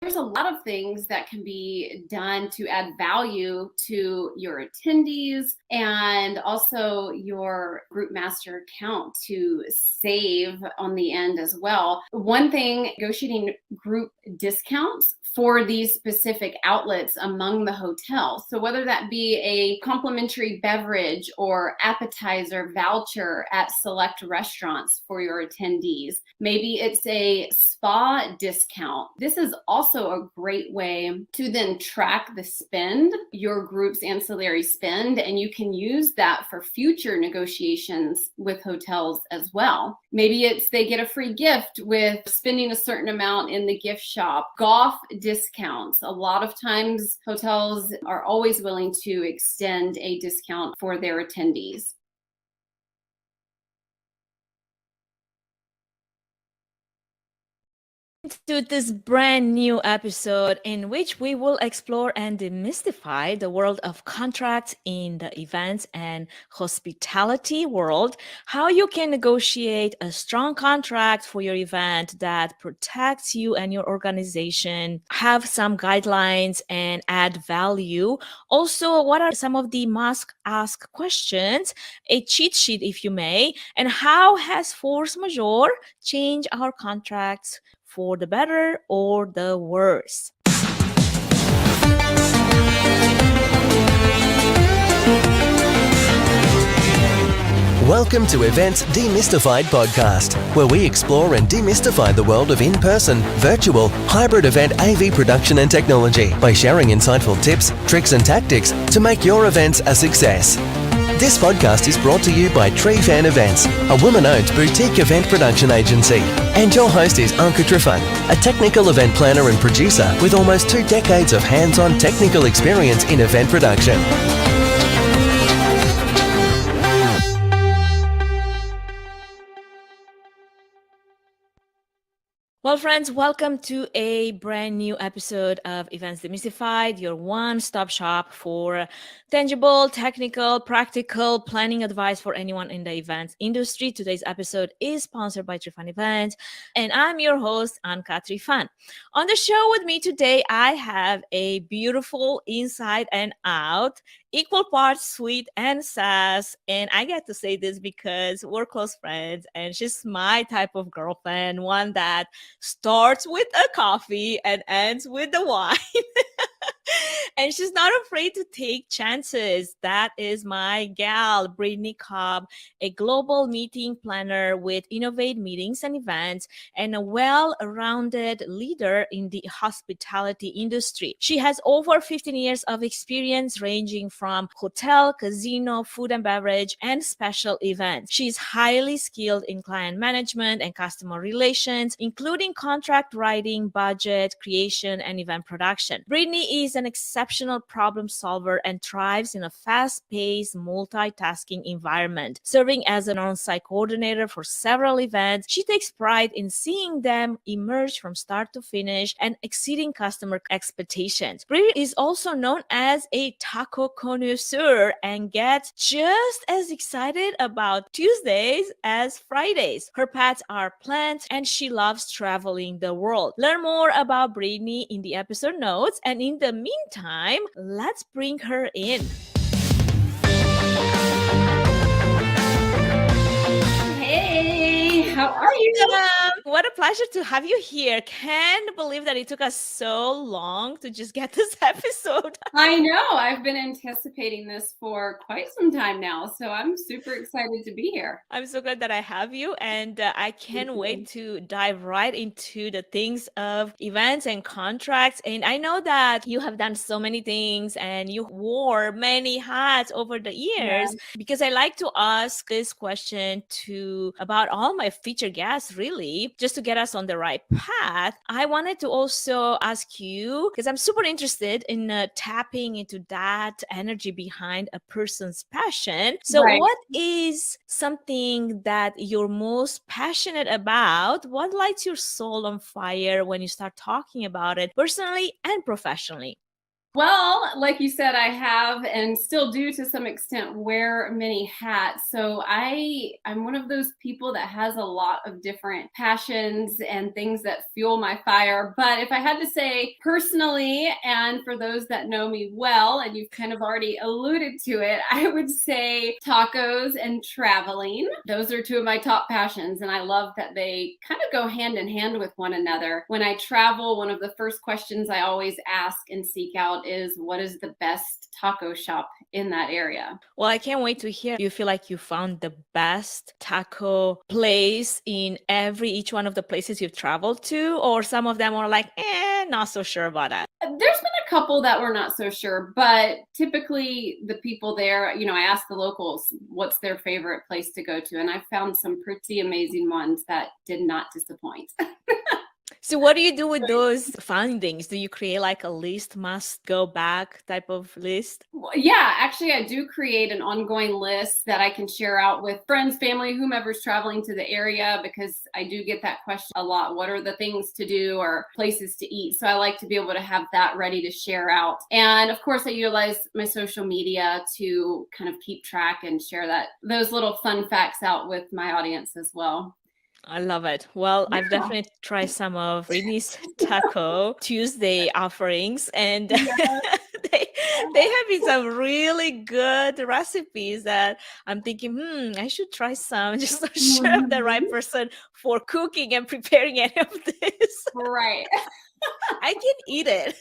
There's a lot of things that can be done to add value to your attendees and also your group master account to save on the end as well. One thing, negotiating group discounts for these specific outlets among the hotel. So whether that be a complimentary beverage or appetizer voucher at select restaurants for your attendees. Maybe it's a spa discount. This is also a great way to then track the spend, your group's ancillary spend, and you can use that for future negotiations with hotels as well. Maybe it's they get a free gift with spending a certain amount in the gift shop. Golf discounts. A lot of times hotels are always willing to extend a discount for their attendees. To this brand new episode in which we will explore and demystify the world of contracts in the events and hospitality world, how you can negotiate a strong contract for your event that protects you and your organization, have some guidelines and add value. Also, what are some of the must ask questions, a cheat sheet if you may, and how has force majeure changed our contracts for the better or the worse? Welcome to Events Demystified podcast, where we explore and demystify the world of in-person, virtual, hybrid event AV production and technology by sharing insightful tips, tricks and tactics to make your events a success. This podcast is brought to you by Tree Fan Events, a woman-owned boutique event production agency. And your host is Anka Trifan, a technical event planner and producer with almost 2 decades of hands-on technical experience in event production. Well, friends, welcome to a brand new episode of Events Demystified, your one-stop shop for tangible, technical, practical planning advice for anyone in the events industry. Today's episode is sponsored by Trifan Events, and I'm your host, Anka Trifan. On the show with me today, I have a beautiful inside and out, equal parts sweet and sass. And I get to say this because we're close friends and she's my type of girlfriend, one that starts with a coffee and ends with the wine. And she's not afraid to take chances. That is my gal, Britney Cobb, a global meeting planner with Innov8 Meetings and Events and a well-rounded leader in the hospitality industry. She has over 15 years of experience ranging from hotel, casino, food and beverage, and special events. She's highly skilled in client management and customer relations, including contract writing, budget creation, and event production. Britney is an exceptional problem solver and thrives in a fast-paced, multitasking environment. Serving as an on-site coordinator for several events, she takes pride in seeing them emerge from start to finish and exceeding customer expectations. Britney is also known as a taco connoisseur and gets just as excited about Tuesdays as Fridays. Her pets are plants and she loves traveling the world. Learn more about Britney in the episode notes, and in the meantime, let's bring her in. Hey, how are you? What a pleasure to have you here. Can't believe that it took us so long to just get this episode. I know. I've been anticipating this for quite some time now, so I'm super excited to be here. I'm so glad that I have you, and I can't wait to dive right into the things of events and contracts. And I know that you have done so many things and you wore many hats over the years, because I like to ask this question to about all my featured guests, really, just to get us on the right path. I wanted to also ask you, because I'm super interested in tapping into that energy behind a person's passion. So what is something that you're most passionate about? What lights your soul on fire when you start talking about it personally and professionally? Well, like you said, I have and still do to some extent wear many hats. So I'm one of those people that has a lot of different passions and things that fuel my fire. But if I had to say personally, and for those that know me well, and you've kind of already alluded to it, I would say tacos and traveling. Those are two of my top passions. And I love that they kind of go hand in hand with one another. When I travel, one of the first questions I always ask and seek out is, what is the best taco shop in that area? Well, I can't wait to hear. You feel like you found the best taco place in each one of the places you've traveled to, or some of them are like, not so sure about that? There's been a couple that we're not so sure, but typically the people there, I ask the locals what's their favorite place to go to, and I found some pretty amazing ones that did not disappoint. So what do you do with those findings? Do you create like a list, must go back type of list? Yeah, actually, I do create an ongoing list that I can share out with friends, family, whomever's traveling to the area, because I do get that question a lot. What are the things to do or places to eat? So I like to be able to have that ready to share out. And of course, I utilize my social media to kind of keep track and share those little fun facts out with my audience as well. I love it. Well, I've definitely tried some of Brittney's Taco Tuesday offerings, and they have been some really good recipes that I'm thinking, I should try some. Just not sure I'm the right person for cooking and preparing any of this. Right. I can eat it.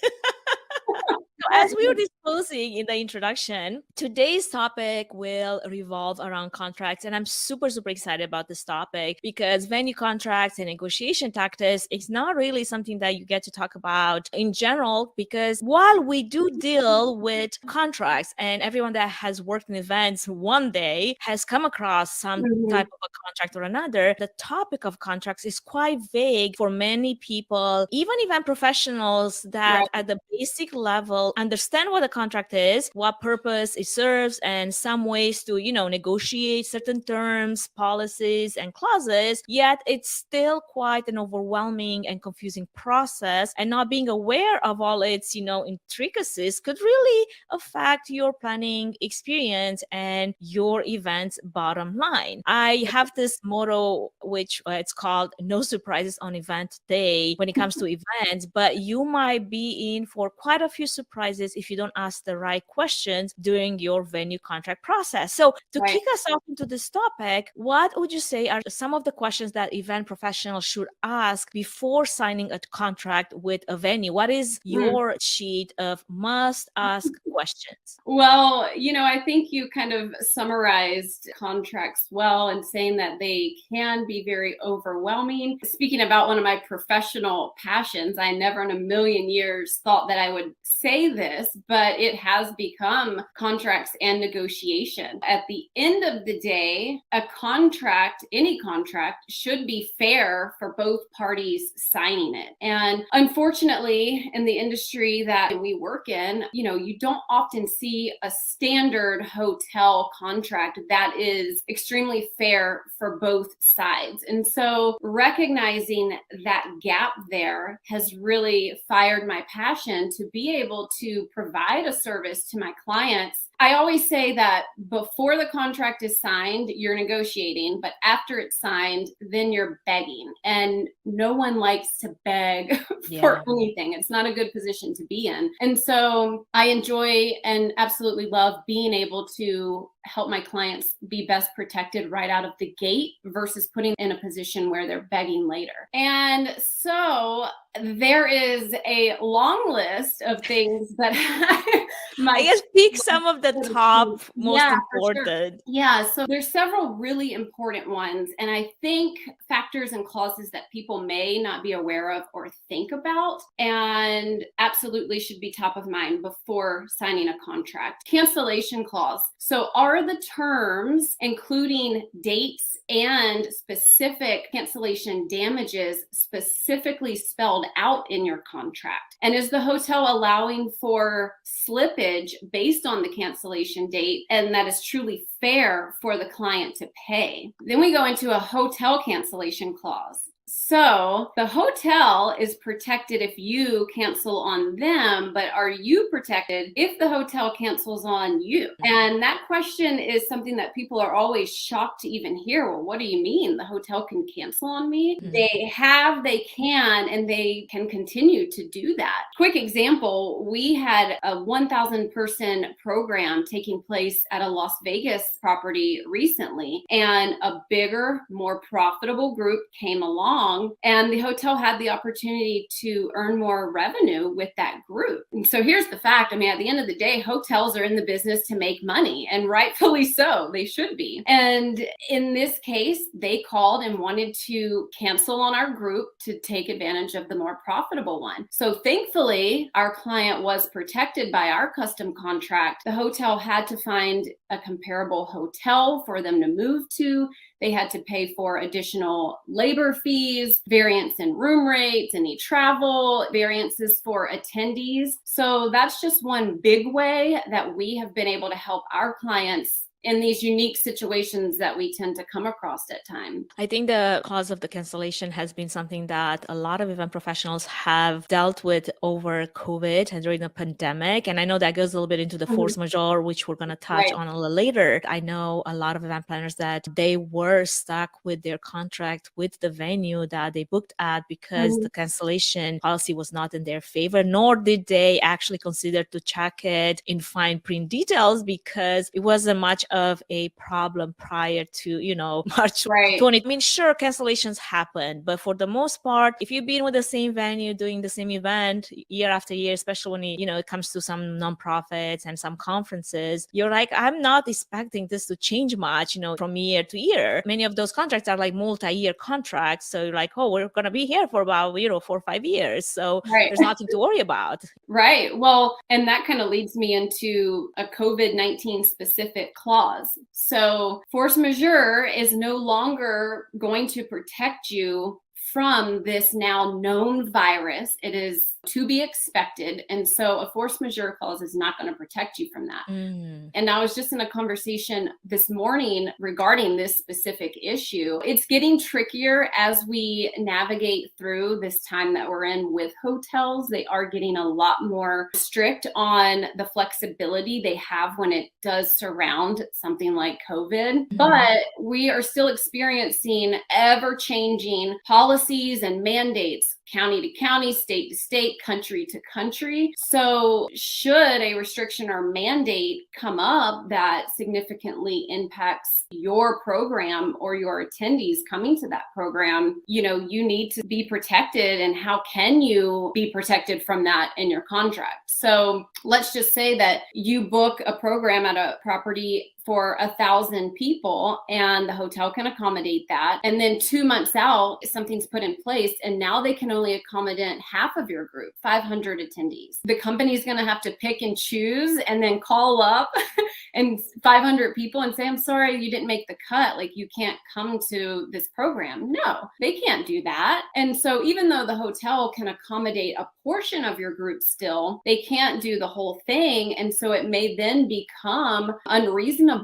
So as we were disclosing in the introduction, today's topic will revolve around contracts. And I'm super, super excited about this topic because venue contracts and negotiation tactics is not really something that you get to talk about in general, because while we do deal with contracts, and everyone that has worked in events one day has come across some type of a contract or another, the topic of contracts is quite vague for many people, even event professionals that at the basic level understand what a contract is, what purpose it serves, and some ways to, negotiate certain terms, policies, and clauses. Yet it's still quite an overwhelming and confusing process, and not being aware of all its, intricacies could really affect your planning experience and your event's bottom line. I have this motto, which it's called "No surprises on event day" when it comes to events, but you might be in for quite a few surprises if you don't ask the right questions during your venue contract process. So to kick us off into this topic, what would you say are some of the questions that event professionals should ask before signing a contract with a venue? What is your sheet of must ask questions? Well, I think you kind of summarized contracts well in saying that they can be very overwhelming. Speaking about one of my professional passions, I never in a million years thought that I would say this, but it has become contracts and negotiation. At the end of the day, a contract, any contract, should be fair for both parties signing it. And unfortunately, in the industry that we work in, you don't often see a standard hotel contract that is extremely fair for both sides. And so recognizing that gap there has really fired my passion to be able to provide a service to my clients. I always say that before the contract is signed, you're negotiating, but after it's signed, then you're begging. And no one likes to beg for anything. It's not a good position to be in. And so I enjoy and absolutely love being able to help my clients be best protected right out of the gate versus putting in a position where they're begging later. And so there is a long list of things that I guess pick some of the top most important. Yeah, so there's several really important ones. And I think factors and clauses that people may not be aware of or think about, and absolutely should be top of mind before signing a contract. Cancellation clause. So are the terms, including dates and specific cancellation damages, specifically spelled out in your contract? And is the hotel allowing for slippage based on the cancellation date, and that is truly fair for the client to pay? Then we go into a hotel cancellation clause. So the hotel is protected if you cancel on them, but are you protected if the hotel cancels on you? And that question is something that people are always shocked to even hear. Well, what do you mean the hotel can cancel on me? They can, and they can continue to do that. Quick example, we had a 1,000 person program taking place at a Las Vegas property recently, and a bigger, more profitable group came along, and the hotel had the opportunity to earn more revenue with that group. And so here's the fact. I mean, at the end of the day, hotels are in the business to make money, and rightfully so. They should be. And in this case, they called and wanted to cancel on our group to take advantage of the more profitable one. So thankfully, our client was protected by our custom contract. The hotel had to find a comparable hotel for them to move to. They had to pay for additional labor fees, variance in room rates, any travel, variances for attendees. So that's just one big way that we have been able to help our clients in these unique situations that we tend to come across at times. I think the cause of the cancellation has been something that a lot of event professionals have dealt with over COVID and during the pandemic. And I know that goes a little bit into the force majeure, which we're going to touch on a little later. I know a lot of event planners that they were stuck with their contract with the venue that they booked at because the cancellation policy was not in their favor, nor did they actually consider to check it in fine print details because it wasn't much of a problem prior to, March 20. I mean, sure, cancellations happen, but for the most part, if you've been with the same venue doing the same event year after year, especially when it comes to some nonprofits and some conferences, you're like, I'm not expecting this to change much, from year to year. Many of those contracts are like multi-year contracts. So you're like, oh, we're going to be here for about, 4 or 5 years. So there's nothing to worry about. Right. Well, and that kind of leads me into a COVID-19 specific clause. So force majeure is no longer going to protect you from this now known virus. It is to be expected. And so a force majeure clause is not going to protect you from that. And I was just in a conversation this morning regarding this specific issue. It's getting trickier as we navigate through this time that we're in with hotels. They are getting a lot more strict on the flexibility they have when it does surround something like COVID. But we are still experiencing ever-changing policies and mandates, county to county, state to state, country to country. So should a restriction or mandate come up that significantly impacts your program or your attendees coming to that program, you need to be protected. And how can you be protected from that in your contract? So let's just say that you book a program at a property for 1,000 people and the hotel can accommodate that. And then 2 months out, something's put in place and now they can only accommodate half of your group, 500 attendees. The company's going to have to pick and choose and then call up and 500 people and say, I'm sorry, you didn't make the cut. Like you can't come to this program. No, they can't do that. And so even though the hotel can accommodate a portion of your group still, they can't do the whole thing. And so it may then become unreasonable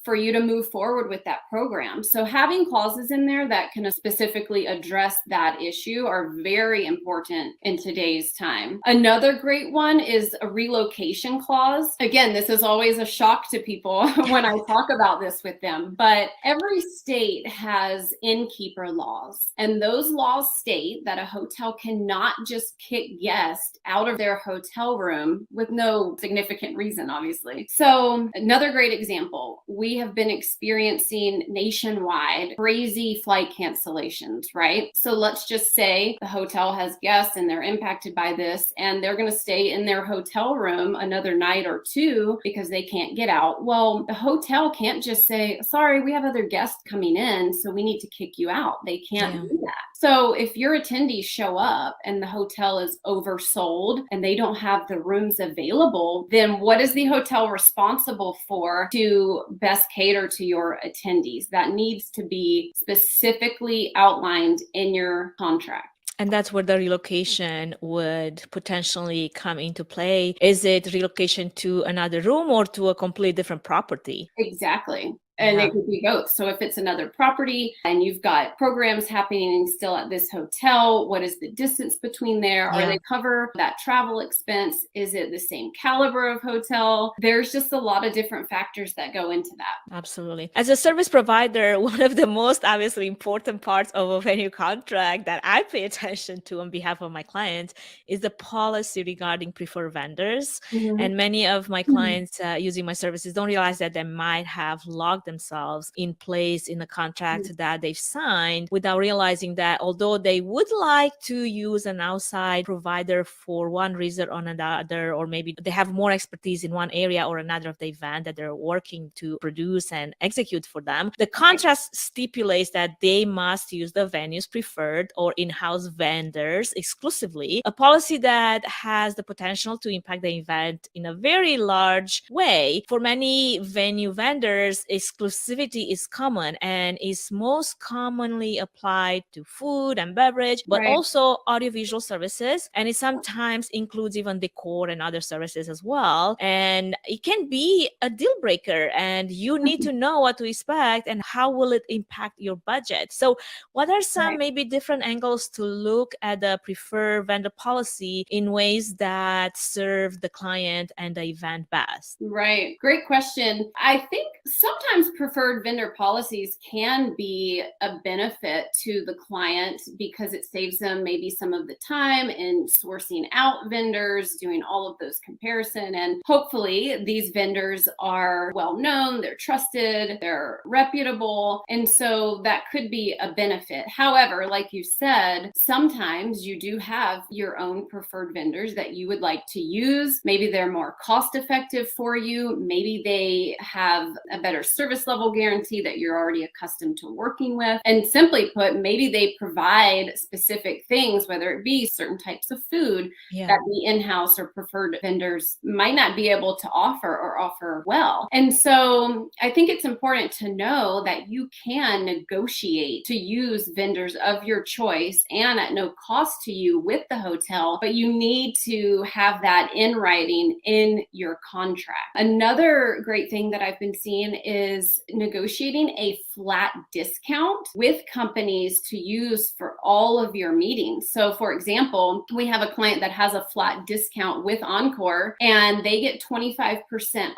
for you to move forward with that program. So having clauses in there that can specifically address that issue are very important in today's time. Another great one is a relocation clause. Again, this is always a shock to people when I talk about this with them, but every state has innkeeper laws, and those laws state that a hotel cannot just kick guests out of their hotel room with no significant reason, obviously. So another great example, we have been experiencing nationwide crazy flight cancellations, right? So let's just say the hotel has guests and they're impacted by this and they're going to stay in their hotel room another night or two because they can't get out. Well, the hotel can't just say, sorry, we have other guests coming in, so we need to kick you out. They can't do that. So if your attendees show up and the hotel is oversold and they don't have the rooms available, then what is the hotel responsible for to best cater to your attendees? That needs to be specifically outlined in your contract. And that's where the relocation would potentially come into play. Is it relocation to another room or to a completely different property? Exactly. And Yeah. it could be both. So if it's another property and you've got programs happening still at this hotel, what is the distance between there? Are Yeah. they cover that travel expense? Is it the same caliber of hotel? There's just a lot of different factors that go into that. Absolutely. As a service provider, one of the most obviously important parts of a venue contract that I pay attention to on behalf of my clients is the policy regarding preferred vendors. And many of my clients using my services don't realize that they might have locked themselves in place in the contract that they've signed without realizing that although they would like to use an outside provider for one reason or another, or maybe they have more expertise in one area or another of the event that they're working to produce and execute for them, the contract stipulates that they must use the venue's preferred or in-house vendors exclusively, a policy that has the potential to impact the event in a very large way. For many venue vendors, exclusivity is common and is most commonly applied to food and beverage, but also audiovisual services. And it sometimes includes even decor and other services as well. And it can be a deal breaker, and you need to know what to expect and how will it impact your budget. So what are some maybe different angles to look at the preferred vendor policy in ways that serve the client and the event best? Right. Great question. I think sometimes preferred vendor policies can be a benefit to the client because it saves them maybe some of the time in sourcing out vendors, doing all of those comparison. And hopefully these vendors are well known, they're trusted, they're reputable. And so that could be a benefit. However, like you said, sometimes you do have your own preferred vendors that you would like to use. Maybe they're more cost effective for you. Maybe they have a better service level guarantee that you're already accustomed to working with. And simply put, maybe they provide specific things, whether it be certain types of food that the in-house or preferred vendors might not be able to offer or offer well. And so I think it's important to know that you can negotiate to use vendors of your choice and at no cost to you with the hotel, but you need to have that in writing in your contract. Another great thing that I've been seeing is negotiating a flat discount with companies to use for all of your meetings. So for example, we have a client that has a flat discount with Encore, and they get 25%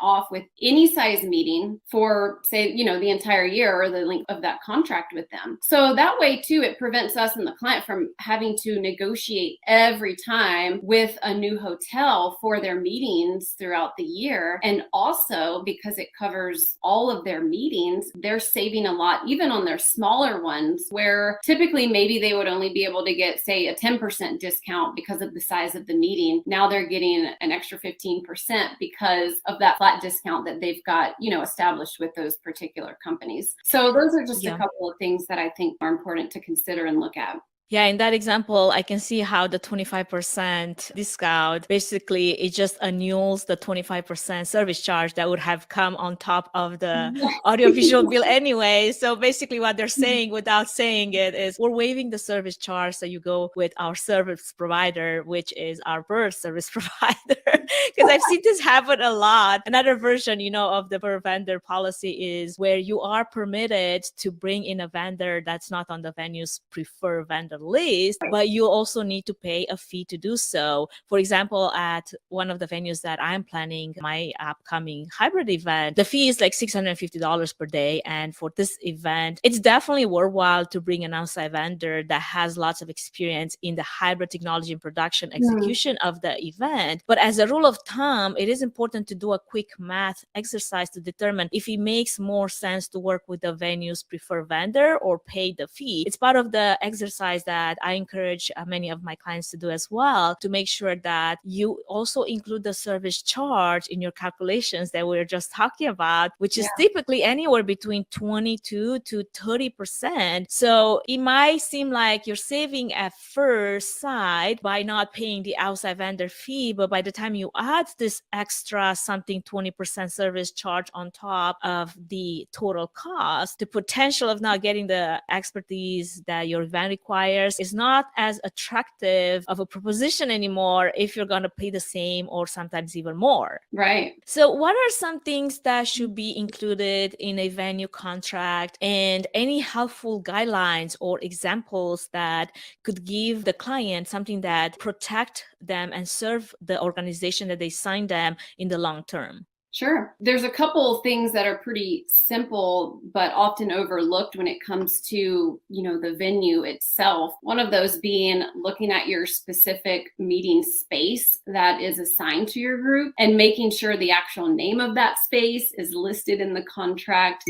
off with any size meeting for, say, the entire year or the length of that contract with them. So that way too, it prevents us and the client from having to negotiate every time with a new hotel for their meetings throughout the year. And also because it covers all of their meetings, they're saving a lot, even on their smaller ones, where typically maybe they would only be able to get, say, a 10% discount because of the size of the meeting. Now they're getting an extra 15% because of that flat discount that they've got, established with those particular companies. So those are just a couple of things that I think are important to consider and look at. Yeah, in that example, I can see how the 25% discount, basically it just annuls the 25% service charge that would have come on top of the audiovisual bill anyway. So basically what they're saying without saying it is we're waiving the service charge, so you go with our service provider, which is our birth service provider. Because I've seen this happen a lot. Another version, of the per vendor policy is where you are permitted to bring in a vendor that's not on the venue's preferred vendor list, but you also need to pay a fee to do so. For example, at one of the venues that I'm planning, my upcoming hybrid event, the fee is like $650 per day. And for this event, it's definitely worthwhile to bring an outside vendor that has lots of experience in the hybrid technology and production execution of the event. But as a rule of thumb, it is important to do a quick math exercise to determine if it makes more sense to work with the venue's preferred vendor or pay the fee. It's part of the exercise that I encourage many of my clients to do as well, to make sure that you also include the service charge in your calculations that we are just talking about, which is typically anywhere between 22 to 30%. So it might seem like you're saving at first sight by not paying the outside vendor fee, but by the time you add this extra something 20% service charge on top of the total cost, the potential of not getting the expertise that your event requires buyers is not as attractive of a proposition anymore if you're going to pay the same or sometimes even more. Right. So what are some things that should be included in a venue contract, and any helpful guidelines or examples that could give the client something that protect them and serve the organization that they signed them in the long term? Sure. There's a couple of things that are pretty simple, but often overlooked when it comes to, the venue itself. One of those being looking at your specific meeting space that is assigned to your group and making sure the actual name of that space is listed in the contract,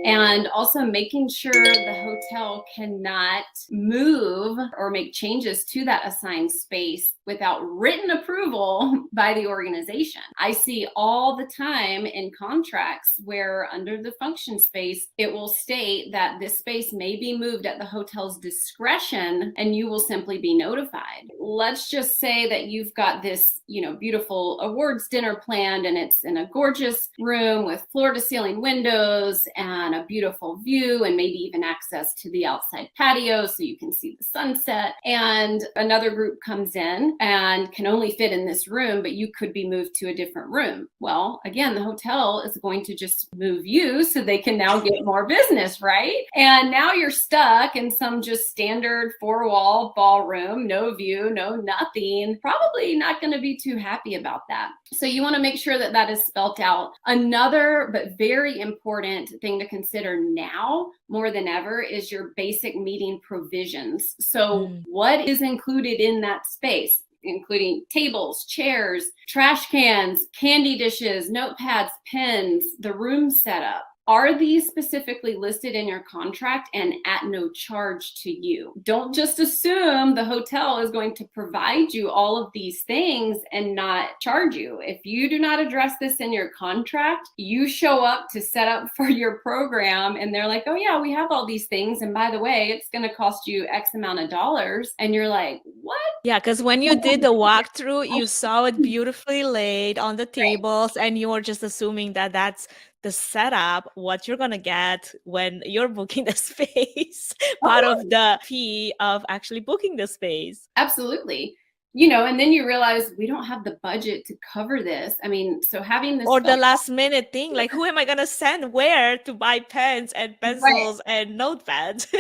and also making sure the hotel cannot move or make changes to that assigned space without written approval by the organization. I see all the time in contracts where under the function space, it will state that this space may be moved at the hotel's discretion and you will simply be notified. Let's just say that you've got this, beautiful awards dinner planned, and it's in a gorgeous room with floor to ceiling windows and a beautiful view, and maybe even access to the outside patio so you can see the sunset. And another group comes in and can only fit in this room, but you could be moved to a different room. Well, again, the hotel is going to just move you so they can now get more business, right? And now you're stuck in some just standard 4-wall ballroom, no view, no nothing. Probably not going to be too happy about that. So you want to make sure that that is spelt out. Another but very important thing to consider now more than ever is your basic meeting provisions. So what is included in that space, including tables, chairs, trash cans, candy dishes, notepads, pens, the room setup? Are these specifically listed in your contract and at no charge to you? Don't just assume the hotel is going to provide you all of these things and not charge you. If you do not address this in your contract, you show up to set up for your program and they're like, oh yeah, we have all these things. And by the way, it's going to cost you X amount of dollars. And you're like, what? Yeah, because when you did the walkthrough, you saw it beautifully laid on the tables, and you were just assuming that that's the setup, what you're going to get when you're booking the space, part of the fee of actually booking the space. Absolutely. And then you realize we don't have the budget to cover this. I mean, so having this. Or the last minute thing, like who am I going to send where to buy pens and pencils and notepads?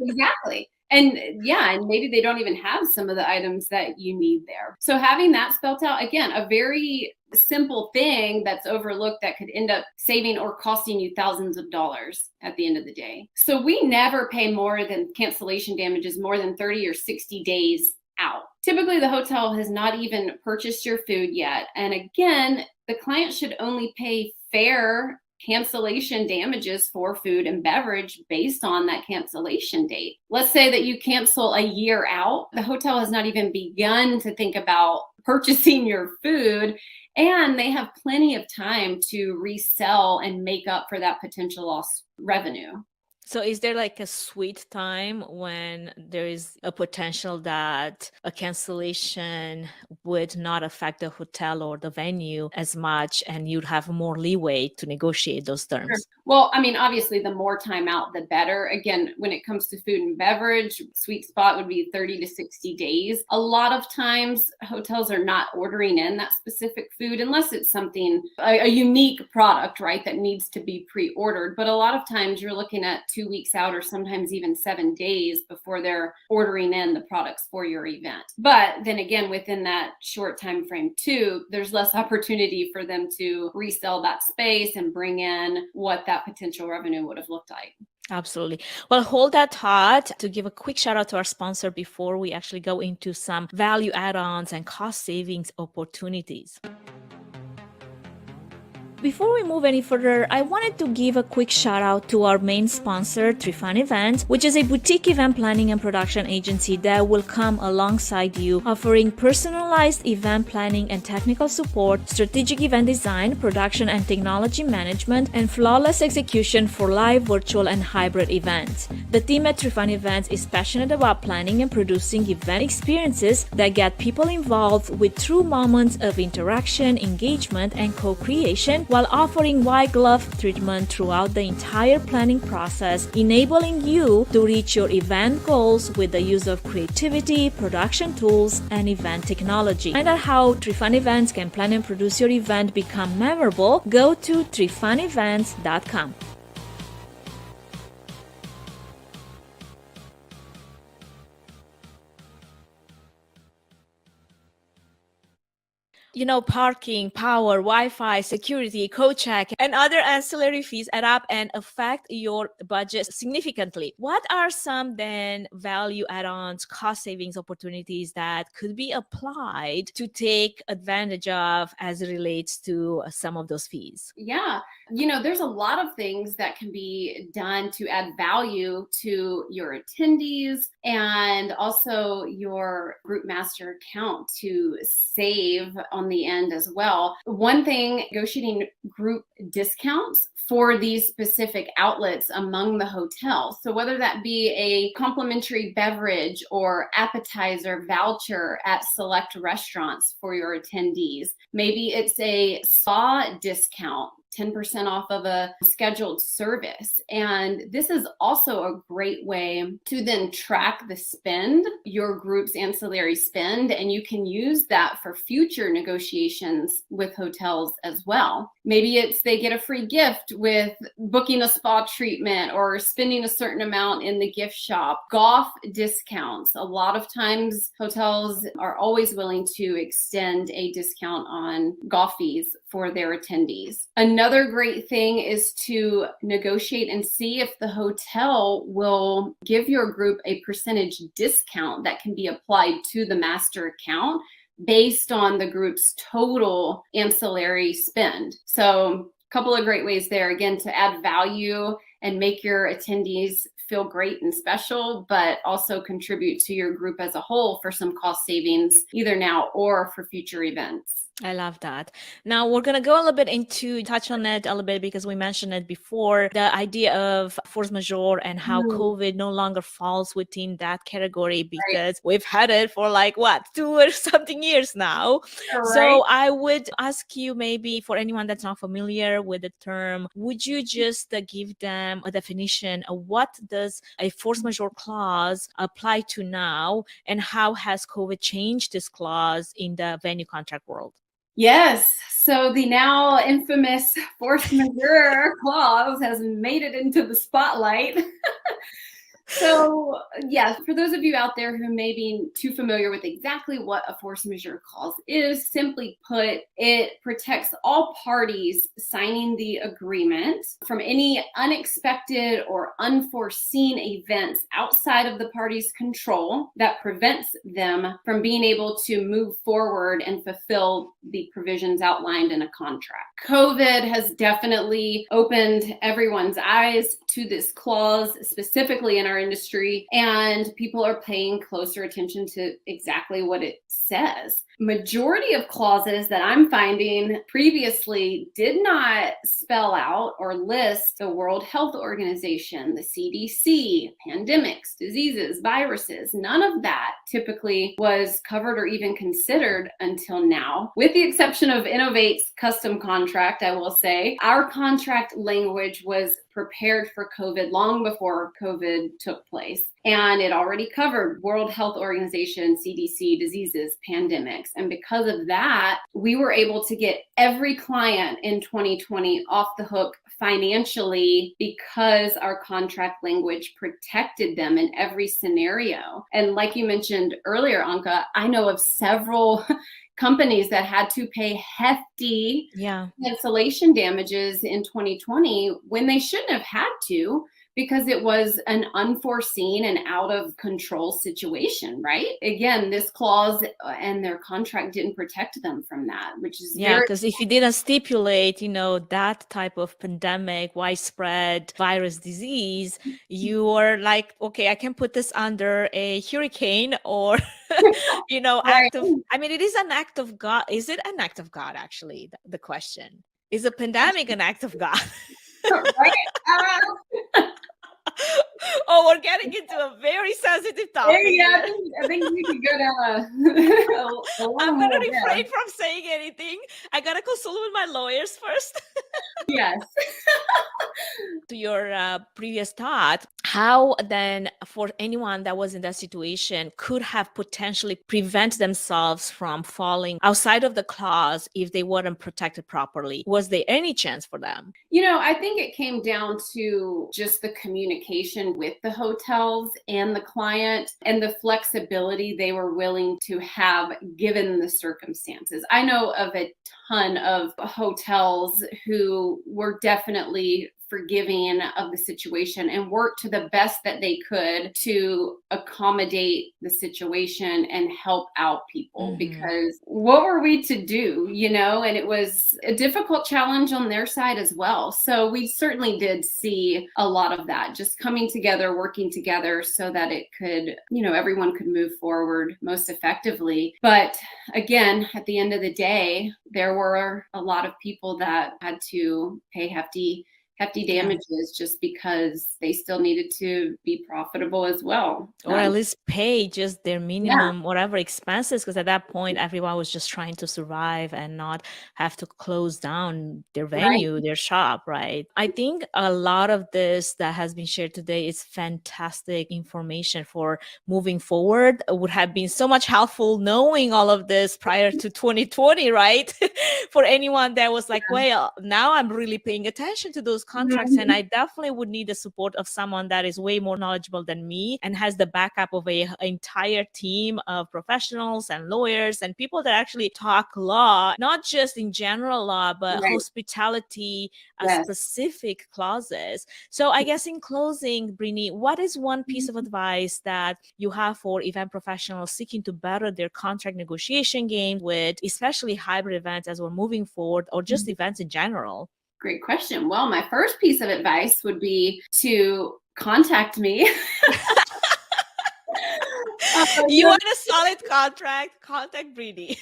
Exactly. And maybe they don't even have some of the items that you need there. So having that spelled out, again, a very simple thing that's overlooked that could end up saving or costing you thousands of dollars at the end of the day. So we never pay more than cancellation damages more than 30 or 60 days out. Typically, the hotel has not even purchased your food yet. And again, the client should only pay fair cancellation damages for food and beverage based on that cancellation date. Let's say that you cancel a year out. The hotel has not even begun to think about purchasing your food, and they have plenty of time to resell and make up for that potential lost revenue. So is there like a sweet time when there is a potential that a cancellation would not affect the hotel or the venue as much, and you'd have more leeway to negotiate those terms? Sure. Well, I mean, obviously, the more time out, the better. Again, when it comes to food and beverage, sweet spot would be 30 to 60 days. A lot of times, hotels are not ordering in that specific food unless it's something, a unique product, right, that needs to be pre-ordered. But a lot of times, you're looking at 2 weeks out or sometimes even 7 days before they're ordering in the products for your event. But then again, within that short time frame too, there's less opportunity for them to resell that space and bring in what that potential revenue would have looked like. Absolutely. Well, hold that thought to give a quick shout out to our sponsor before we actually go into some value add-ons and cost savings opportunities. Before we move any further, I wanted to give a quick shout out to our main sponsor, Trifan Events, which is a boutique event planning and production agency that will come alongside you, offering personalized event planning and technical support, strategic event design, production and technology management, and flawless execution for live, virtual, and hybrid events. The team at Trifan Events is passionate about planning and producing event experiences that get people involved with true moments of interaction, engagement, and co-creation, while offering white glove treatment throughout the entire planning process, enabling you to reach your event goals with the use of creativity, production tools, and event technology. Find out how 3Fun Events can plan and produce your event become memorable. Go to 3funevents.com. Parking, power, Wi-Fi, security, co-check, and other ancillary fees add up and affect your budget significantly. What are some then value add-ons, cost savings opportunities that could be applied to take advantage of as it relates to some of those fees? Yeah. There's a lot of things that can be done to add value to your attendees and also your group master account to save on the end as well. One thing, negotiating group discounts for these specific outlets among the hotel. So whether that be a complimentary beverage or appetizer voucher at select restaurants for your attendees. Maybe it's a spa discount, 10% off of a scheduled service. And this is also a great way to then track the spend, your group's ancillary spend, and you can use that for future negotiations with hotels as well. Maybe it's they get a free gift with booking a spa treatment or spending a certain amount in the gift shop. Golf discounts. A lot of times hotels are always willing to extend a discount on golf fees for their attendees. Another great thing is to negotiate and see if the hotel will give your group a percentage discount that can be applied to the master account based on the group's total ancillary spend. So a couple of great ways there, again, to add value and make your attendees feel great and special, but also contribute to your group as a whole for some cost savings, either now or for future events. I love that. Now we're going to go a little bit touch on it a little bit because we mentioned it before, the idea of force majeure and how COVID no longer falls within that category because we've had it for 2 or something years now. So I would ask you, maybe for anyone that's not familiar with the term, would you just give them a definition of what does a force majeure clause apply to now and how has COVID changed this clause in the venue contract world? Yes. So the now infamous force majeure clause has made it into the spotlight. So, yeah, for those of you out there who may be too familiar with exactly what a force majeure clause is, simply put, it protects all parties signing the agreement from any unexpected or unforeseen events outside of the parties' control that prevents them from being able to move forward and fulfill the provisions outlined in a contract. COVID has definitely opened everyone's eyes to this clause, specifically in our industry, and people are paying closer attention to exactly what it says. Majority of clauses that I'm finding previously did not spell out or list the World Health Organization, the CDC, pandemics, diseases, viruses. None of that typically was covered or even considered until now, with the exception of Innov8's custom contract. I will say our contract language was prepared for COVID long before COVID took place. And it already covered World Health Organization, CDC, diseases, pandemics. And because of that, we were able to get every client in 2020 off the hook financially because our contract language protected them in every scenario. And like you mentioned earlier, Anka, I know of several companies that had to pay hefty cancellation damages in 2020 when they shouldn't have had to, because it was an unforeseen and out of control situation, right? Again, this clause and their contract didn't protect them from that, which is because if you didn't stipulate, that type of pandemic, widespread virus disease, you are like, okay, I can put this under a hurricane or, act of, it is an act of God. Is it an act of God, actually? The question is, a pandemic an act of God? Right. Oh, we're getting into a very sensitive topic. Yeah, here. I think we could go down a little I'm more gonna there. refrain from saying anything. I gotta consult with my lawyers first. Yes. To your previous thought, how then for anyone that was in that situation could have potentially prevent themselves from falling outside of the clause if they weren't protected properly? Was there any chance for them? I think it came down to just the communication with the hotels and the client and the flexibility they were willing to have given the circumstances. I know of a ton of hotels who were definitely forgiving of the situation and worked to the best that they could to accommodate the situation and help out people, because what were we to do, and it was a difficult challenge on their side as well. So we certainly did see a lot of that, just coming together, working together so that it could, everyone could move forward most effectively. But again, at the end of the day, there were a lot of people that had to pay hefty damages just because they still needed to be profitable as well. Or at least pay just their minimum, whatever expenses, because at that point, everyone was just trying to survive and not have to close down their venue, their shop, right? I think a lot of this that has been shared today is fantastic information for moving forward. It would have been so much helpful knowing all of this prior to 2020, right? For anyone that was like, well, now I'm really paying attention to those contracts, and I definitely would need the support of someone that is way more knowledgeable than me and has the backup of an entire team of professionals and lawyers and people that actually talk law, not just in general law, but hospitality specific clauses. So I guess in closing, Brittney, what is one piece of advice that you have for event professionals seeking to better their contract negotiation game with especially hybrid events as we're moving forward, or just events in general? Great question. Well, my first piece of advice would be to contact me. You want a solid contract? Contact Brittney.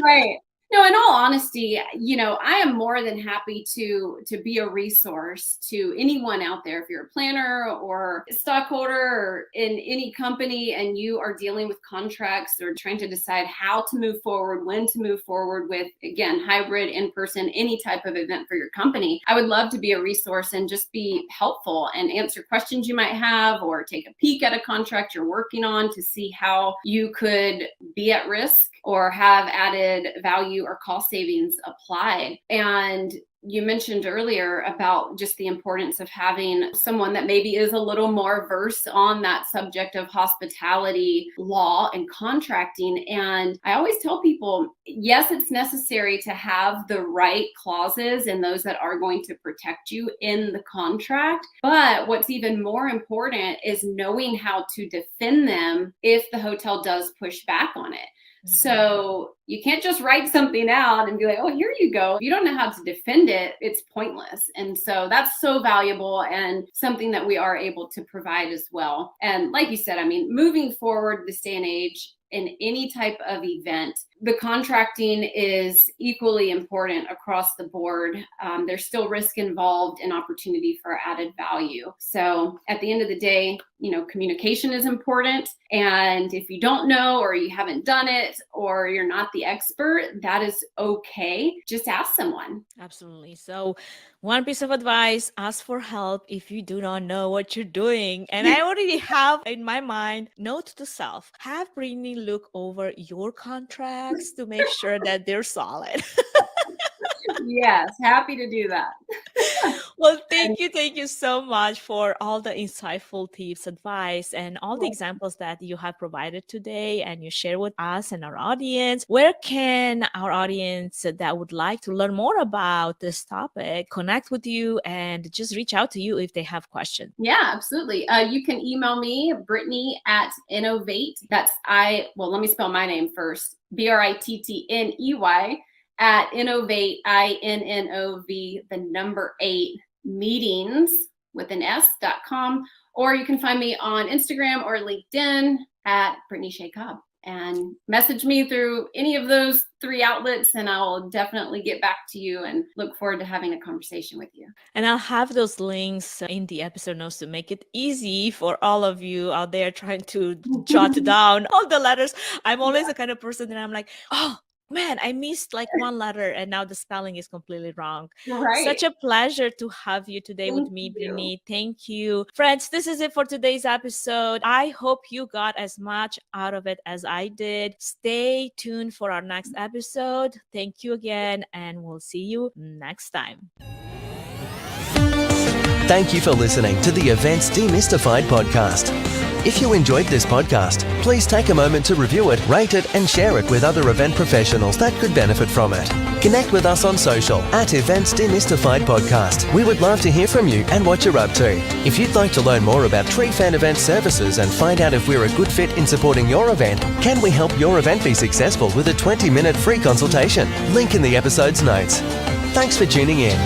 Right. No, in all honesty, I am more than happy to be a resource to anyone out there. If you're a planner or a stockholder or in any company and you are dealing with contracts or trying to decide how to move forward, when to move forward with, again, hybrid, in-person, any type of event for your company, I would love to be a resource and just be helpful and answer questions you might have, or take a peek at a contract you're working on to see how you could be at risk or have added value or cost savings applied. And you mentioned earlier about just the importance of having someone that maybe is a little more versed on that subject of hospitality law and contracting. And I always tell people, yes, it's necessary to have the right clauses and those that are going to protect you in the contract. But what's even more important is knowing how to defend them if the hotel does push back on it. So you can't just write something out and be like, oh, here you go. If you don't know how to defend it, it's pointless. And so that's so valuable and something that we are able to provide as well. And like you said, moving forward this day and age, in any type of event, the contracting is equally important across the board. There's still risk involved and opportunity for added value. So at the end of the day, communication is important. And if you don't know, or you haven't done it, or you're not the expert, that is okay. Just ask someone. Absolutely. So one piece of advice, ask for help if you do not know what you're doing. And I already have in my mind, note to self, have Brittney look over your contracts to make sure that they're solid. Yes, happy to do that. Well, thank you so much for all the insightful tips, advice, and all the examples that you have provided today and you share with us and our audience. Where can our audience that would like to learn more about this topic connect with you and just reach out to you if they have questions? Yeah, absolutely. You can email me, Brittney at Innov8. Let me spell my name first. Brittney at Innov8, INNOV, the number 8, meetings with an S.com. Or you can find me on Instagram or LinkedIn at Brittney Shea Cobb. and message me through any of those 3 outlets, and I'll definitely get back to you and look forward to having a conversation with you. And I'll have those links in the episode notes to make it easy for all of you out there trying to jot down all the letters. I'm always the kind of person that I'm like, oh, man, I missed like one letter and now the spelling is completely wrong. Right. Such a pleasure to have you today with me, Brittney. Thank you. Friends, this is it for today's episode. I hope you got as much out of it as I did. Stay tuned for our next episode. Thank you again, and we'll see you next time. Thank you for listening to the Events Demystified podcast. If you enjoyed this podcast, please take a moment to review it, rate it, and share it with other event professionals that could benefit from it. Connect with us on social at Events Demystified Podcast. We would love to hear from you and what you're up to. If you'd like to learn more about Tree Fan Event services and find out if we're a good fit in supporting your event, can we help your event be successful with a 20-minute free consultation? Link in the episode's notes. Thanks for tuning in.